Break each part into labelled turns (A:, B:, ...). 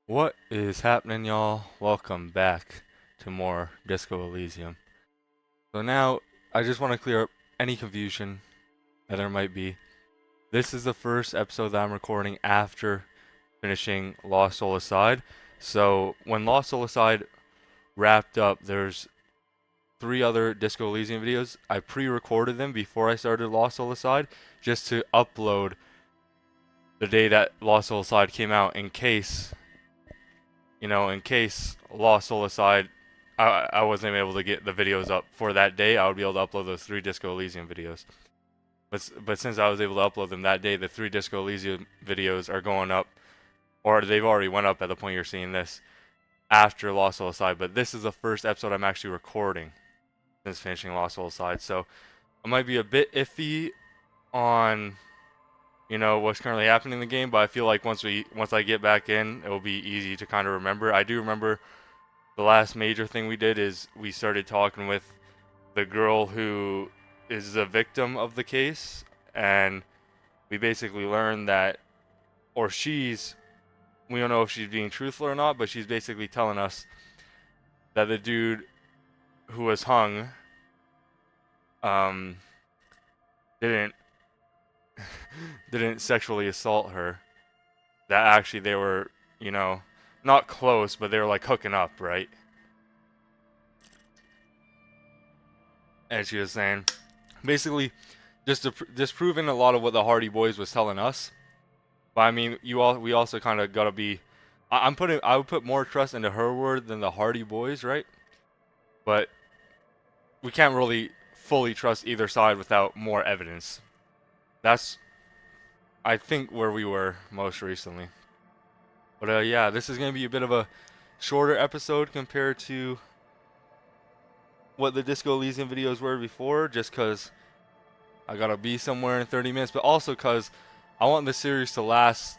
A: What is happening, y'all? Welcome back to more Disco Elysium. So now, I just want to clear up any confusion that there might be. This is the first episode that I'm recording after finishing Lost Soul Aside. So when Lost Soul Aside wrapped up, there's three other Disco Elysium videos. I pre-recorded them before I started Lost Soul Aside, just to upload the day that Lost Soul Aside came out in case Lost Soul Aside, I wasn't able to get the videos up for that day, I would be able to upload those three Disco Elysium videos. But since I was able to upload them that day, the three Disco Elysium videos are going up, or they've already went up at the point you're seeing this, after Lost Soul Aside. But this is the first episode I'm actually recording since finishing Lost Soul Aside, so I might be a bit iffy on what's currently happening in the game, but I feel like once I get back in, it will be easy to kind of remember. I do remember the last major thing we did is we started talking with the girl who is the victim of the case, and we basically learned that, or we don't know if she's being truthful or not, but she's basically telling us that the dude who was hung um didn't didn't sexually assault her. That actually they were, not close, but they were like hooking up, right? And she was saying, basically, just disproving a lot of what the Hardy Boys was telling us. But I mean, we also kind of gotta be. I would put more trust into her word than the Hardy Boys, right? But we can't really fully trust either side without more evidence. That's, I think, where we were most recently. But yeah, this is gonna be a bit of a shorter episode compared to what the Disco Elysium videos were before, just because I gotta be somewhere in 30 minutes, but also because I want the series to last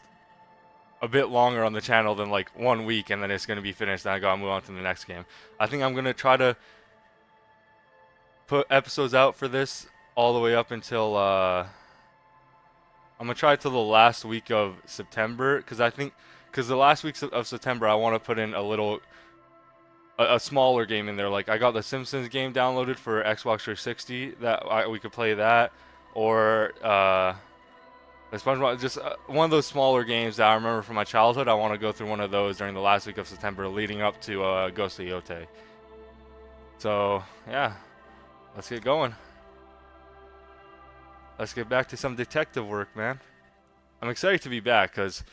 A: a bit longer on the channel than like 1 week, and then it's gonna be finished, and I gotta move on to the next game. I think I'm gonna try to put episodes out for this all the way up until I'm gonna try till the last week of September, because the last weeks of September I want to put in a smaller game in there. Like I got the Simpsons game downloaded for Xbox 360 that we could play that, or the SpongeBob, just one of those smaller games that I remember from my childhood. I want to go through one of those during the last week of September, leading up to Ghost of Yote. So yeah, let's get going. Let's get back to some detective work, man. I'm excited to be back because,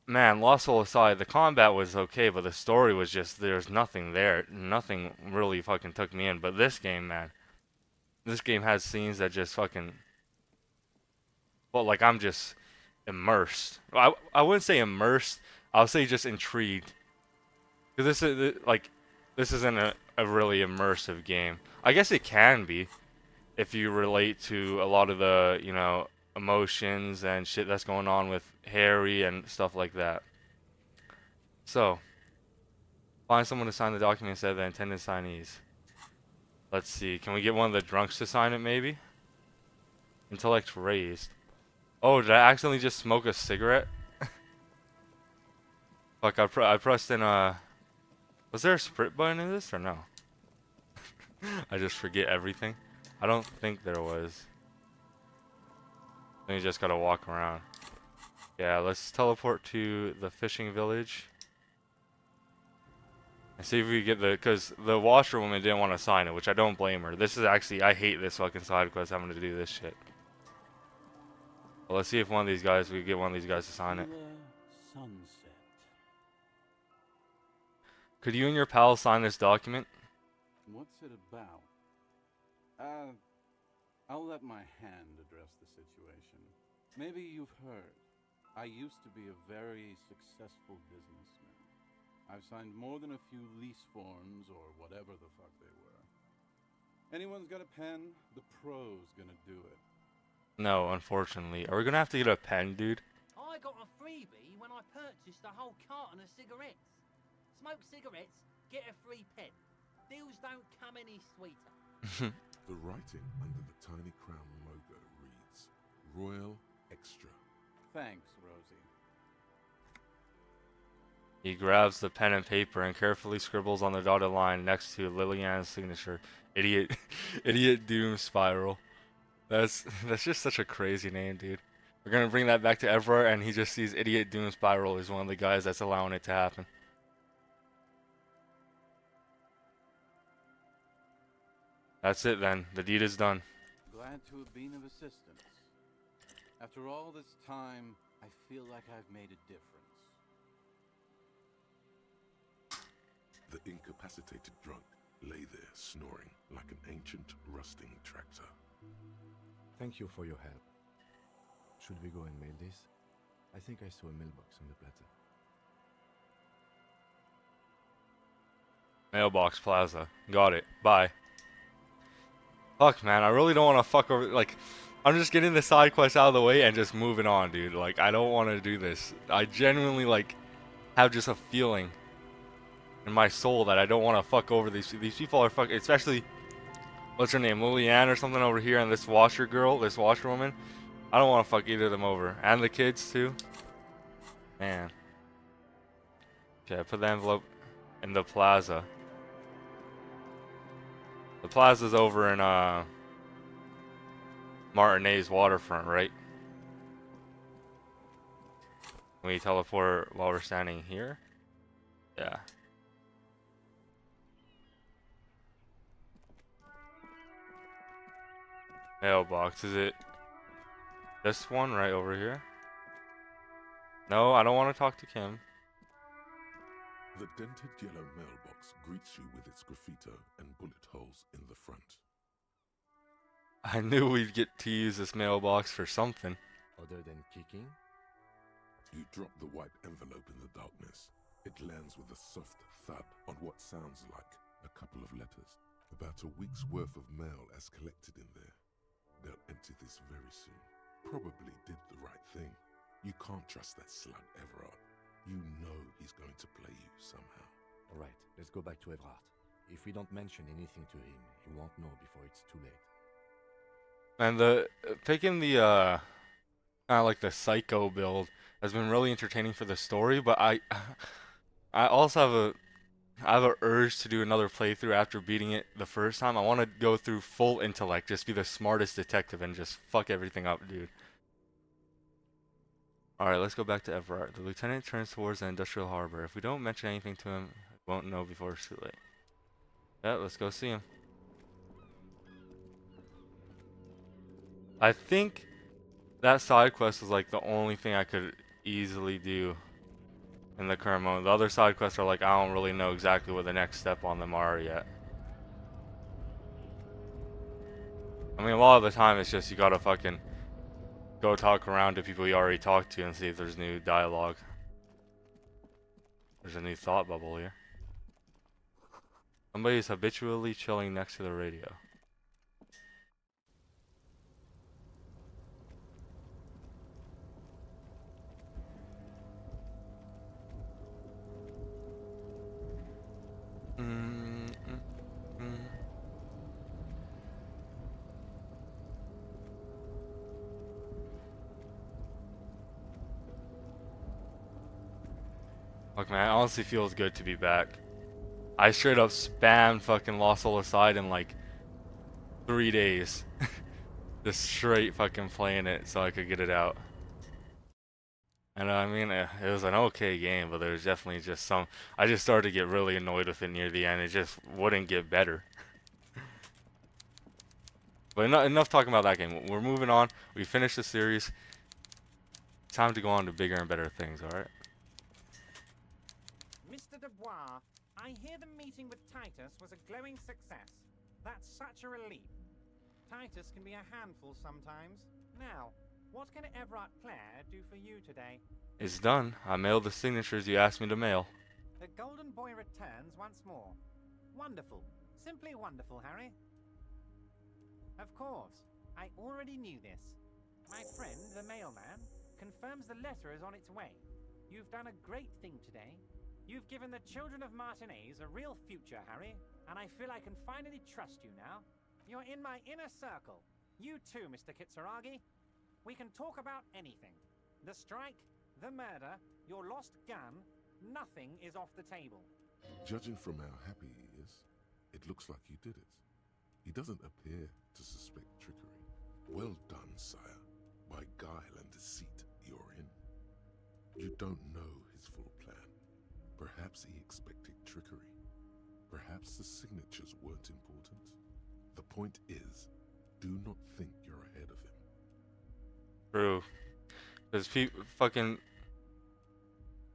A: man, Lost Soul aside, the combat was okay, but the story was just, there's nothing there. Nothing really fucking took me in. But this game, man, this game has scenes that just fucking, well, like I'm just immersed. I wouldn't say immersed. I'll say just intrigued. Because this isn't a really immersive game. I guess it can be if you relate to a lot of the, emotions and shit that's going on with Harry and stuff like that. So, find someone to sign the document instead of the intended signees. Let's see. Can we get one of the drunks to sign it, maybe? Intellect raised. Oh, did I accidentally just smoke a cigarette? Fuck, I pressed in a... Was there a sprint button in this or no? I just forget everything. I don't think there was. Then you just gotta walk around. Yeah, let's teleport to the fishing village. And see if we get because the washerwoman didn't want to sign it, which I don't blame her. This is actually, I hate this fucking side quest having to do this shit. Well, let's see if we get one of these guys to sign it.
B: Sunset.
A: Could you and your pal sign this document?
B: What's it about? Uh, I'll let my hand address the situation. Maybe you've heard. I used to be a very successful businessman. I've signed more than a few lease forms or whatever the fuck they were. Anyone's got a pen? The pro's gonna do it.
A: No, unfortunately. Are we gonna have to get a pen, dude?
C: I got a freebie when I purchased a whole carton of cigarettes. Smoke cigarettes, get a free pen. Deals don't come any sweeter.
D: The writing under the Tiny Crown logo reads, Royal Extra.
B: Thanks, Rosie.
A: He grabs the pen and paper and carefully scribbles on the dotted line next to Lillian's signature. Idiot, idiot doom spiral. That's just such a crazy name, dude. We're gonna bring that back to Everard, and he just sees idiot doom spiral as one of the guys that's allowing it to happen. That's it then. The deed is done.
B: Glad to have been of assistance. After all this time, I feel like I've made a difference.
D: The incapacitated drunk lay there snoring like an ancient rusting tractor.
E: Thank you for your help. Should we go and mail this? I think I saw a mailbox on the plaza.
A: Mailbox Plaza. Got it. Bye. Fuck, man. I really don't want to fuck over. Like, I'm just getting the side quest out of the way and just moving on, dude. Like, I don't want to do this. I genuinely, like, have just a feeling in my soul that I don't want to fuck over these people are fucking, especially, what's her name, Lillian or something over here, and this washer girl, this washerwoman. I don't want to fuck either of them over, and the kids too. Man. Okay, I put the envelope in the plaza. The plaza's over in Martinez waterfront, right? Can we teleport while we're standing here? Yeah. Mailbox, is it this one right over here? No, I don't want to talk to Kim.
D: The dented yellow mailbox greets you with its graffito and bullet holes in the front.
A: I knew we'd get to use this mailbox for something.
E: Other than kicking?
D: You drop the white envelope in the darkness. It lands with a soft thud on what sounds like a couple of letters. About a week's worth of mail as collected in there. They'll empty this very soon. Probably did the right thing. You can't trust that slug, Everard. You know he's going to play you somehow.
E: All right, let's go back to Everard. If we don't mention anything to him, he won't know before it's too late.
A: And the picking the kind of like the psycho build has been really entertaining for the story, but I also have a urge to do another playthrough after beating it the first time. I want to go through full intellect, just be the smartest detective and just fuck everything up, dude. Alright, let's go back to Everard. The lieutenant turns towards the industrial harbor. If we don't mention anything to him, we won't know before it's too late. Yeah, let's go see him. I think that side quest is like the only thing I could easily do in the current moment. The other side quests are like, I don't really know exactly what the next step on them are yet. I mean, a lot of the time it's just you gotta fucking go talk around to people you already talked to and see if there's new dialogue. There's a new thought bubble here. Somebody's habitually chilling next to the radio. Look, man, it honestly feels good to be back. I straight up spammed fucking Lost Soul Aside in like 3 days. Just straight fucking playing it so I could get it out. And I mean, it was an okay game, but there was definitely just some... I just started to get really annoyed with it near the end. It just wouldn't get better. But enough talking about that game. We're moving on. We finished the series. It's time to go on to bigger and better things, alright?
F: Mr. Dubois, I hear the meeting with Titus was a glowing success. That's such a relief. Titus can be a handful sometimes. Now, what can Everard Clare do for you today?
A: It's done. I mailed the signatures you asked me to mail.
F: The Golden Boy returns once more. Wonderful. Simply wonderful, Harry. Of course. I already knew this. My friend, the mailman, confirms the letter is on its way. You've done a great thing today. You've given the children of Martinez a real future, Harry, and I feel I can finally trust you now. You're in my inner circle. You too, Mr. Kitsuragi. We can talk about anything. The strike, the murder, your lost gun, Nothing is off the table.
D: Judging from how happy he is, it looks like you did it. He doesn't appear to suspect trickery. Well done, sire. By guile and deceit, you're in. You don't know his full plan. Perhaps he expected trickery. Perhaps the signatures weren't important. The point is, do not think you're ahead of him.
A: True. Because fucking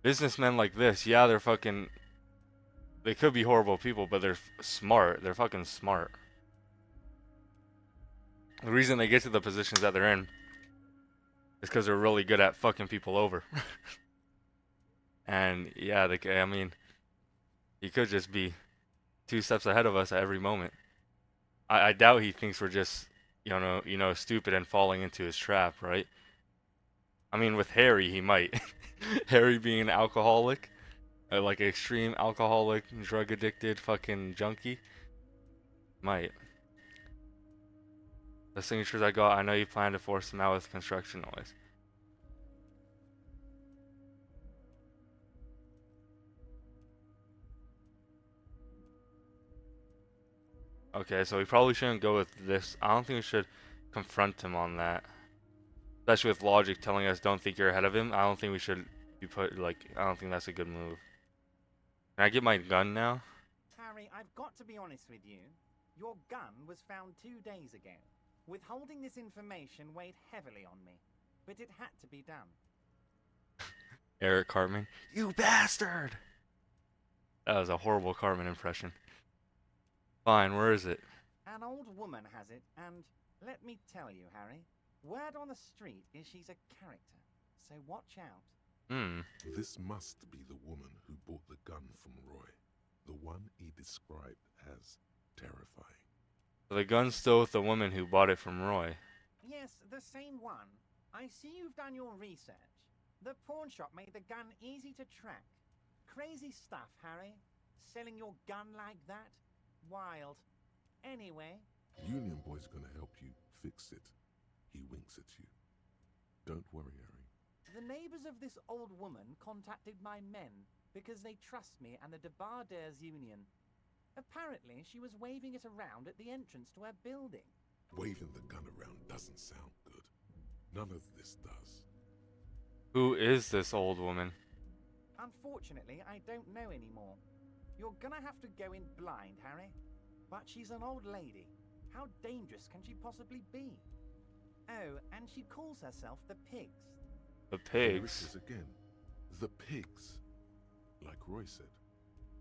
A: businessmen like this, yeah, they're fucking. They could be horrible people, but they're smart. They're fucking smart. The reason they get to the positions that they're in is because they're really good at fucking people over. And yeah, I mean, he could just be 2 steps ahead of us at every moment. I doubt he thinks we're just, stupid and falling into his trap, right? I mean, with Harry, he might. Harry being an alcoholic, like an extreme alcoholic, drug addicted fucking junkie, might. The signatures I got, I know you plan to force them out with construction noise. Okay, so we probably shouldn't go with this. I don't think we should confront him on that. Especially with logic telling us don't think you're ahead of him. I don't think we should be I don't think that's a good move. Can I get my gun now?
F: Harry, I've got to be honest with you. Your gun was found 2 days ago. Withholding this information weighed heavily on me, but it had to be done.
A: Eric Cartman. You bastard! That was a horrible Cartman impression. Fine, where is it?
F: An old woman has it, and let me tell you, Harry, word on the street is she's a character, so watch out.
D: This must be the woman who bought the gun from Roy, the one he described as terrifying.
A: So the gun's still with the woman who bought it from Roy.
F: Yes, the same one. I see you've done your research. The pawn shop made the gun easy to track. Crazy stuff, Harry. Selling your gun like that? Wild. Anyway.
D: Union Boy's gonna help you fix it. He winks at you. Don't worry, Harry.
F: The neighbors of this old woman contacted my men because they trust me and the Debarders Union. Apparently, she was waving it around at the entrance to her building.
D: Waving the gun around doesn't sound good. None of this does.
A: Who is this old woman?
F: Unfortunately, I don't know anymore. You're gonna have to go in blind, Harry. But she's an old lady. How dangerous can she possibly be? Oh, and she calls herself the Pigs.
A: The Pigs?
D: There it is again. The Pigs. Like Roy said.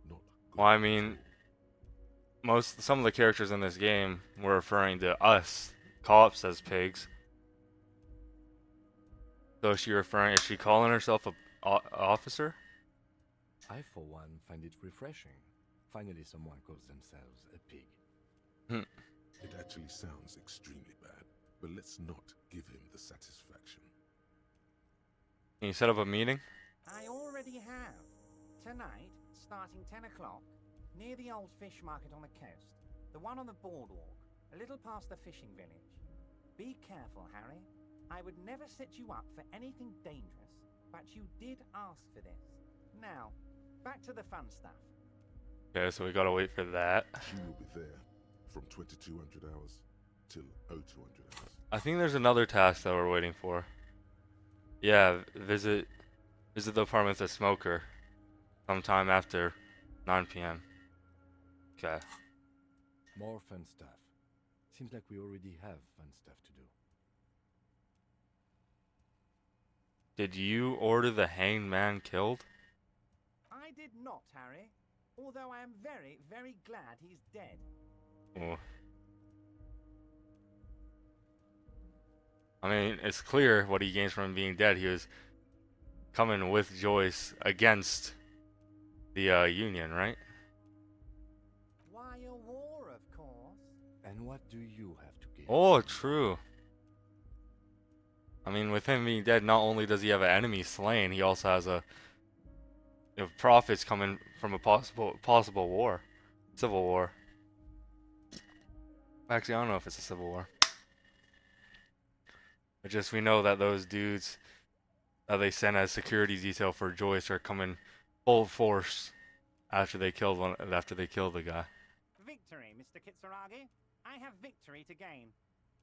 D: Not good.
A: Well, I mean, some of the characters in this game were referring to us, cops, as pigs. So is she calling herself a officer?
E: I, for one, find it refreshing. Finally, someone calls themselves a pig.
D: It actually sounds extremely bad, but let's not give him the satisfaction.
A: Can you set up a meeting?
F: I already have. Tonight, starting 10 o'clock, near the old fish market on the coast. The one on the boardwalk, a little past the fishing village. Be careful, Harry. I would never set you up for anything dangerous, but you did ask for this. Now, back to the fun stuff.
A: Okay, so we gotta wait for that.
D: She will be there from 2200 hours till 0200 hours.
A: I think there's another task that we're waiting for. Yeah, visit the apartment with the smoker sometime after 9 p.m. Okay.
E: More fun stuff. Seems like we already have fun stuff to do.
A: Did you order the hanged man killed?
F: I did not, Harry. Although I am very, very glad he's dead.
A: Oh. I mean, it's clear what he gains from being dead. He was coming with Joyce against the Union, right?
F: Why, a war, of course.
E: And what do you have to give?
A: Oh, true. I mean, with him being dead, not only does he have an enemy slain, he also has profits coming from a possible war, civil war. Actually, I don't know if it's a civil war. But just we know that those dudes that they sent as security detail for Joyce are coming full force after they killed the guy.
F: Victory, Mr. Kitsuragi. I have victory to gain.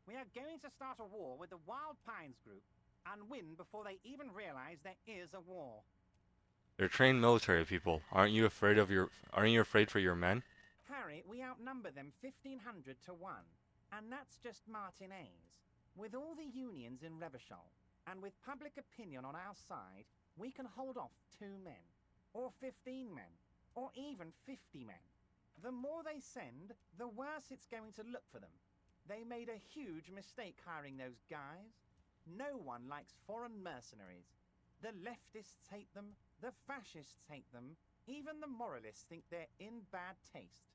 F: We are going to start a war with the Wild Pines group and win before they even realize there is a war.
A: They're trained military people. Aren't you afraid for your men?
F: Harry, we outnumber them 1,500 to 1, and that's just Martinez. With all the unions in Revachol, and with public opinion on our side, we can hold off 2 men, or 15 men, or even 50 men. The more they send, the worse it's going to look for them. They made a huge mistake hiring those guys. No one likes foreign mercenaries. The leftists hate them, the fascists hate them, even the moralists think they're in bad taste.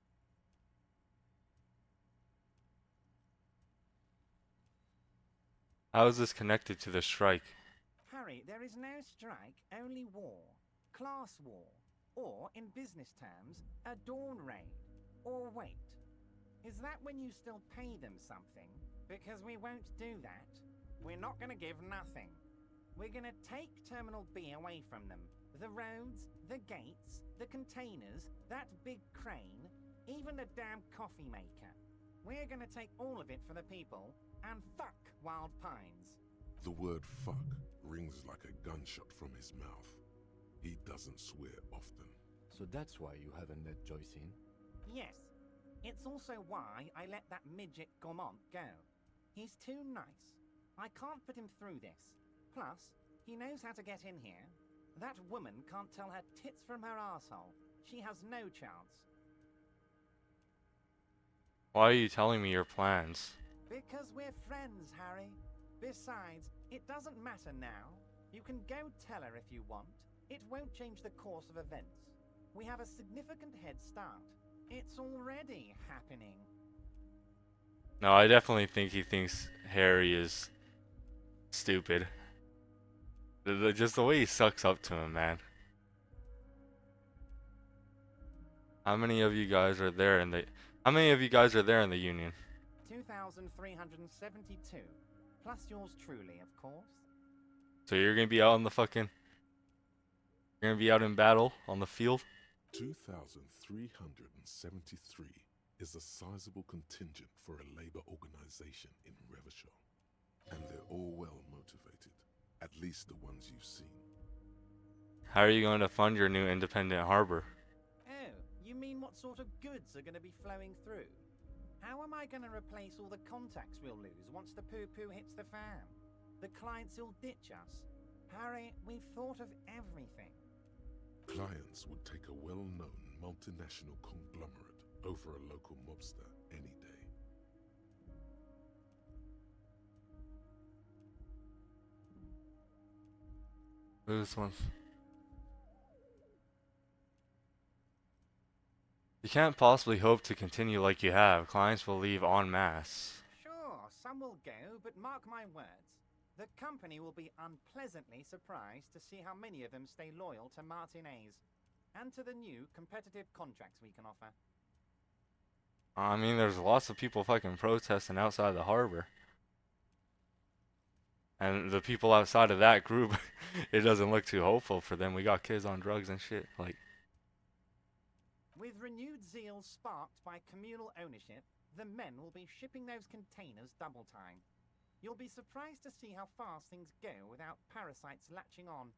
A: How is this connected to the strike?
F: Harry, there is no strike, only war. Class war. Or, in business terms, a dawn raid. Or wait. Is that when you still pay them something? Because we won't do that. We're not going to give nothing. We're going to take Terminal B away from them. The roads, the gates, the containers, that big crane, even the damn coffee maker. We're going to take all of it for the people, and fuck Wild Pines.
D: The word fuck rings like a gunshot from his mouth. He doesn't swear often.
E: So that's why you haven't let Joyce in?
F: Yes. It's also why I let that midget Gaumont go. He's too nice. I can't put him through this. Plus, he knows how to get in here. That woman can't tell her tits from her arsehole. She has no chance.
A: Why are you telling me your plans?
F: Because we're friends, Harry. Besides, it doesn't matter now. You can go tell her if you want. It won't change the course of events. We have a significant head start. It's already happening.
A: No, I definitely think he thinks Harry is stupid. Just the way he sucks up to him, man. How many of you guys are there in the union?
F: 2,372. Plus yours truly, of course.
A: So you're gonna be out on the fucking... You're gonna be out in battle on the field?
D: 2,373 is a sizable contingent for a labor organization in Revachol. And they're all well motivated, at least the ones you've seen.
A: How are you going to fund your new independent harbor?
F: Oh, you mean what sort of goods are going to be flowing through? How am I going to replace all the contacts we'll lose once the poo-poo hits the fan? The clients will ditch us. Harry, we've thought of everything.
D: Clients would take a well-known multinational conglomerate over a local mobster any day.
A: This one's... You can't possibly hope to continue like you have. Clients will leave en masse.
F: Sure, some will go, but mark my words. The company will be unpleasantly surprised to see how many of them stay loyal to Martinez and to the new competitive contracts we can offer.
A: I mean, there's lots of people fucking protesting outside the harbor. And the people outside of that group, it doesn't look too hopeful for them. We got kids on drugs and shit. Like,
F: with renewed zeal sparked by communal ownership, the men will be shipping those containers double time. You'll be surprised to see how fast things go without parasites latching on.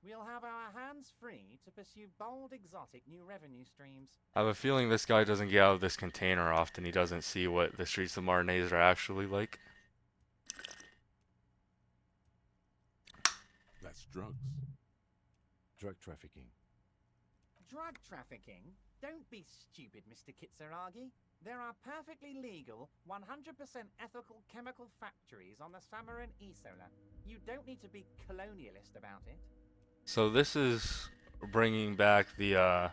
F: We'll have our hands free to pursue bold, exotic new revenue streams.
A: I have a feeling this guy doesn't get out of this container often. He doesn't see what the streets of Martinez are actually like.
D: That's drugs.
E: Drug trafficking.
F: Drug trafficking? Don't be stupid, Mr. Kitsuragi. There are perfectly legal, 100% ethical chemical factories on the Samarin Isola. You don't need to be colonialist about it.
A: So this is bringing back the,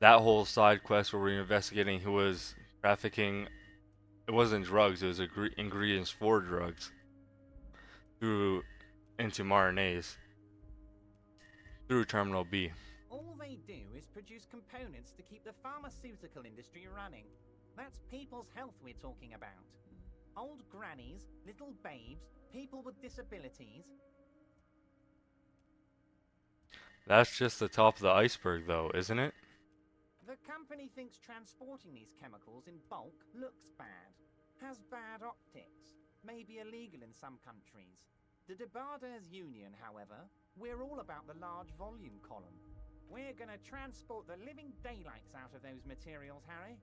A: that whole side quest where we're investigating who was trafficking. It wasn't drugs, it was ingredients for drugs. Into Martinez. Through Terminal B.
F: All they do is produce components to keep the pharmaceutical industry running. That's people's health we're talking about. Old grannies, little babes, people with disabilities.
A: That's just the top of the iceberg, though, isn't it?
F: The company thinks transporting these chemicals in bulk looks bad, has bad optics, may be illegal in some countries. The Debarders Union, however, we're all about the large volume column. We're gonna transport the living daylights out of those materials, Harry.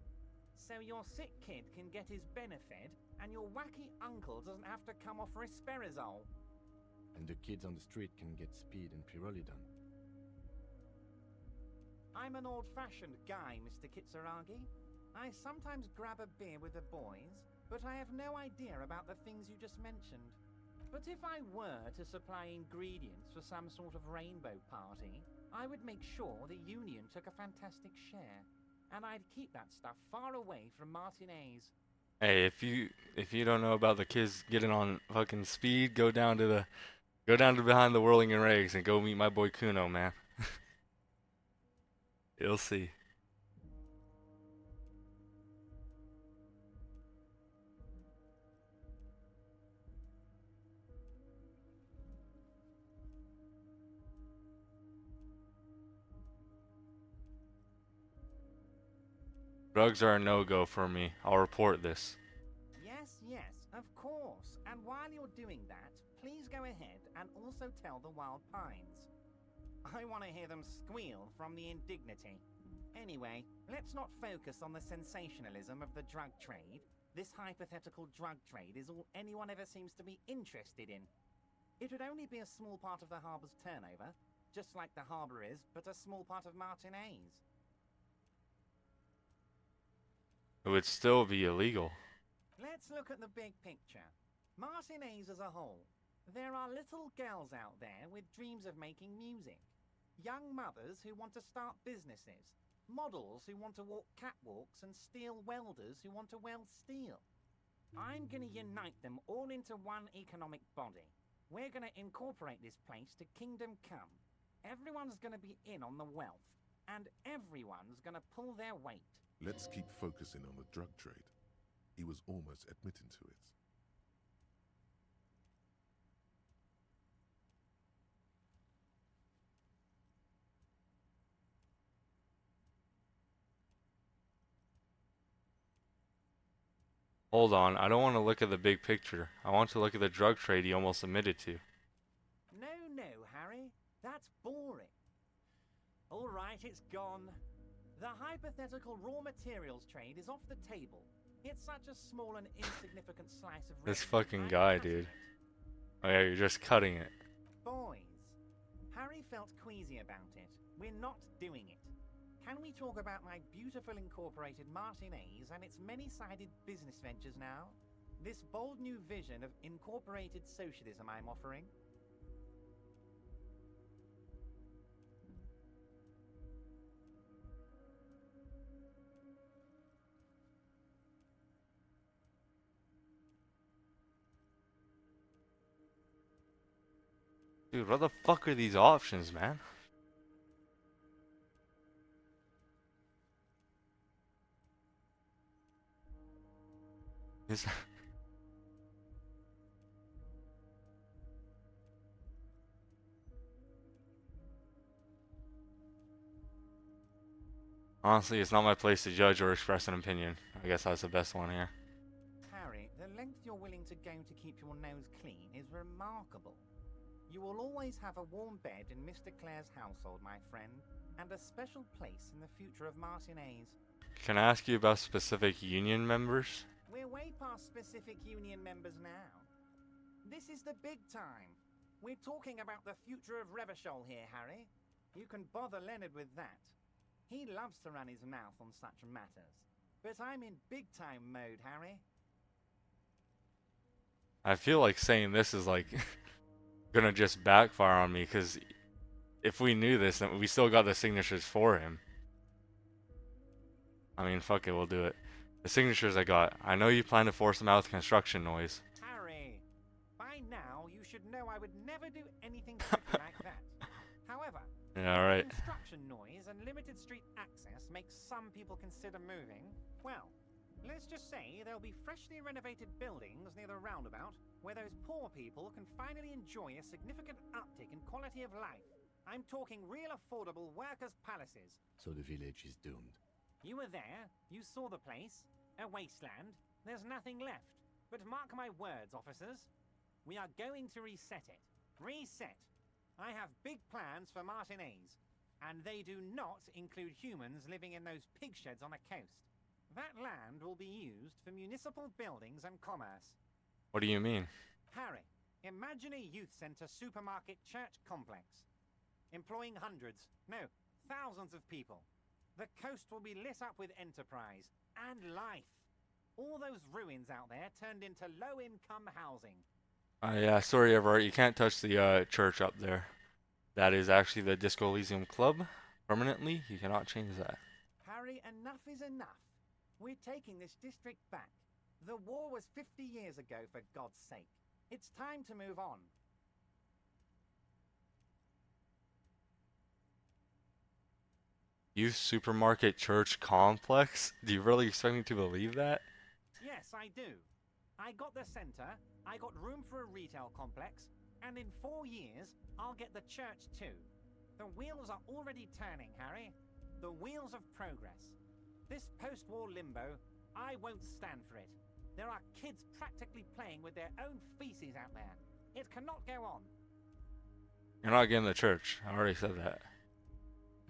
F: So your sick kid can get his benefit, and your wacky uncle doesn't have to come off risperazole.
E: And the kids on the street can get speed and pyrrolidon.
F: I'm an old-fashioned guy, Mr. Kitsuragi. I sometimes grab a beer with the boys, but I have no idea about the things you just mentioned. But if I were to supply ingredients for some sort of rainbow party, I would make sure the Union took a fantastic share. And I'd keep that stuff far away from Martinez.
A: Hey, if you don't know about the kids getting on fucking speed, go down to behind the whirling and rags and go meet my boy Kuno, man. You'll see. Drugs are a no-go for me. I'll report this.
F: Yes, of course. And while you're doing that, please go ahead and also tell the Wild Pines. I want to hear them squeal from the indignity. Anyway, let's not focus on the sensationalism of the drug trade. This hypothetical drug trade is all anyone ever seems to be interested in. It would only be a small part of the harbor's turnover, just like the harbor is, but a small part of Martinez.
A: It would still be illegal.
F: Let's look at the big picture. Martinez as a whole. There are little girls out there with dreams of making music. Young mothers who want to start businesses. Models who want to walk catwalks and steel welders who want to weld steel. I'm gonna unite them all into one economic body. We're gonna incorporate this place to Kingdom Come. Everyone's gonna be in on the wealth. And everyone's gonna pull their weight.
D: Let's keep focusing on the drug trade. He was almost admitting to it.
A: Hold on, I don't want to look at the big picture. I want to look at the drug trade he almost admitted to.
F: No, Harry. That's boring. All right, it's gone. The hypothetical raw materials trade is off the table. It's such a small and insignificant slice of
A: This
F: revenue,
A: fucking
F: I'm
A: guy,
F: cutting
A: dude.
F: it.
A: Oh yeah, you're just cutting it.
F: Boys, Harry felt queasy about it. We're not doing it. Can we talk about my beautiful incorporated Martinez and its many-sided business ventures now? This bold new vision of incorporated socialism I'm offering?
A: Dude, what the fuck are these options, man? Is Honestly, it's not my place to judge or express an opinion. I guess that's the best one here.
F: Harry, the length you're willing to go to keep your nose clean is remarkable. You will always have a warm bed in Mr. Clare's household, my friend, and a special place in the future of Martinez.
A: Can I ask you about specific union members?
F: We're way past specific union members now. This is the big time. We're talking about the future of Revachol here, Harry. You can bother Leonard with that. He loves to run his mouth on such matters. But I'm in big time mode, Harry.
A: I feel like saying this is like gonna just backfire on me, because if we knew this, then we still got the signatures for him. I mean, fuck it, we'll do it. The signatures I got. I know you plan to force him out with construction noise.
F: Harry, by now you should know I would never do anything stupid like that. However,
A: Yeah, alright.
F: construction noise and limited street access makes some people consider moving. Well, let's just say there'll be freshly renovated buildings near the roundabout where those poor people can finally enjoy a significant uptick in quality of life. I'm talking real affordable workers' palaces.
E: So the village is doomed.
F: You were there, you saw the place, a wasteland. There's nothing left. But mark my words, officers. We are going to reset it. Reset. I have big plans for Martinez, and they do not include humans living in those pig sheds on the coast. That land will be used for municipal buildings and commerce.
A: What do you mean?
F: Harry, imagine a youth centre supermarket church complex, employing hundreds, no, thousands of people. The coast will be lit up with enterprise and life. All those ruins out there turned into low-income housing.
A: Yeah, sorry, Everett, you can't touch the church up there. That is actually the Disco Elysium Club. Permanently, you cannot change that.
F: Harry, enough is enough. We're taking this district back. The war was 50 years ago, for God's sake. It's time to move on.
A: Youth Supermarket Church Complex? Do you really expect me to believe that?
F: Yes, I do. I got the centre, I got room for a retail complex, and in 4 years, I'll get the church too. The wheels are already turning, Harry. The wheels of progress. This post-war limbo, I won't stand for it. There are kids practically playing with their own feces out there. It cannot go on.
A: You're not getting the church. I already said that.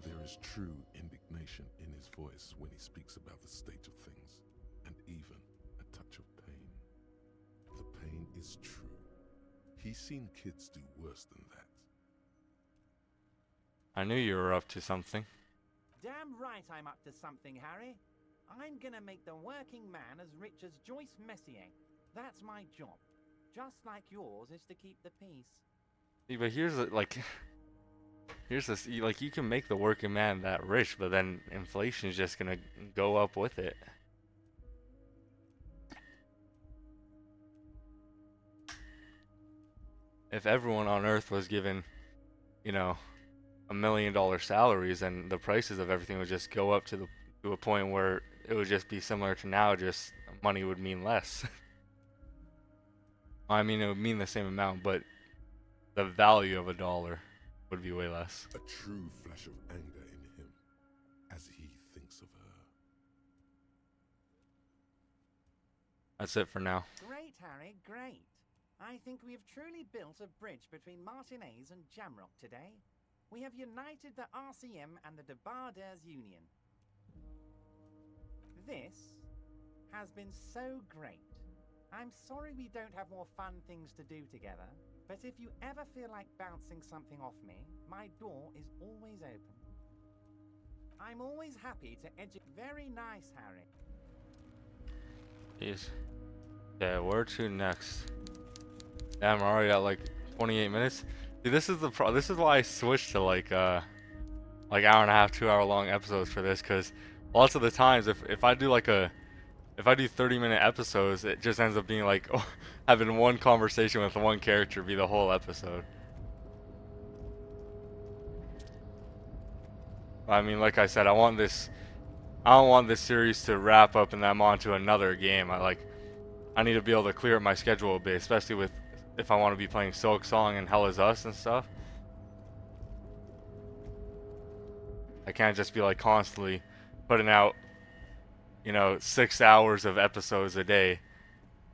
D: There is true indignation in his voice when he speaks about the state of things, and even a touch of pain. The pain is true. He's seen kids do worse than that.
A: I knew you were up to something.
F: Damn right I'm up to something, Harry. I'm gonna make the working man as rich as Joyce Messier. That's my job. Just like yours is to keep the peace.
A: See, but here's this, like, you can make the working man that rich, but then inflation's just gonna go up with it. If everyone on Earth was given, you know, $1 million salaries, and the prices of everything would just go up to a point where it would just be similar to now, just money would mean less. I mean, it would mean the same amount, but the value of $1 would be way less.
D: A true flash of anger in him as he thinks of her.
A: That's it for now.
F: Great, Harry, great. I think we have truly built a bridge between Martinez and Jamrock today. We have united the RCM and the Debarders Union. This has been so great. I'm sorry we don't have more fun things to do together, but if you ever feel like bouncing something off me, my door is always open. I'm always happy to educate. Very nice, Harry.
A: Jeez. Okay, where to next? Damn, we're already at like 28 minutes. See, this is this is why I switched to like hour and a half, 2 hour long episodes for this, because lots of the times if I do 30-minute episodes, it just ends up being like having one conversation with one character be the whole episode. I mean, like I said, I don't want this series to wrap up and then I'm on to another game. I need to be able to clear up my schedule a bit, especially if I want to be playing Silk Song and Hell Is Us and stuff. I can't just be like constantly putting out, 6 hours of episodes a day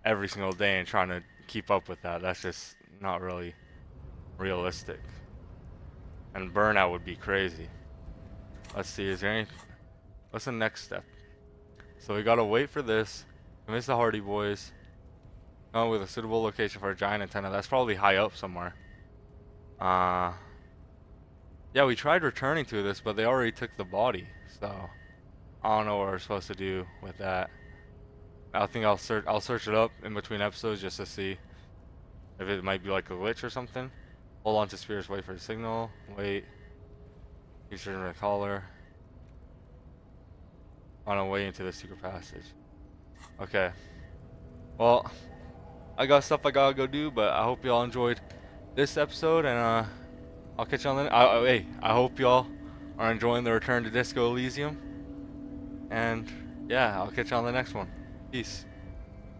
A: every single day and trying to keep up with that. That's just not really realistic. And burnout would be crazy. Let's see, what's the next step? So we gotta wait for this, convince the Hardy Boys, come up with a suitable location for a giant antenna. That's probably high up somewhere. Yeah, we tried returning to this, but they already took the body, so I don't know what we're supposed to do with that. I think I'll search it up in between episodes just to see if it might be like a glitch or something. Hold on to spheres, wait for the signal, wait. Keep searching the caller. On our way into the secret passage. Okay. Well, I got stuff I gotta go do, but I hope y'all enjoyed this episode, and I'll catch you on the. Hey, I hope y'all are enjoying the return to Disco Elysium, and yeah, I'll catch you on the next one. Peace.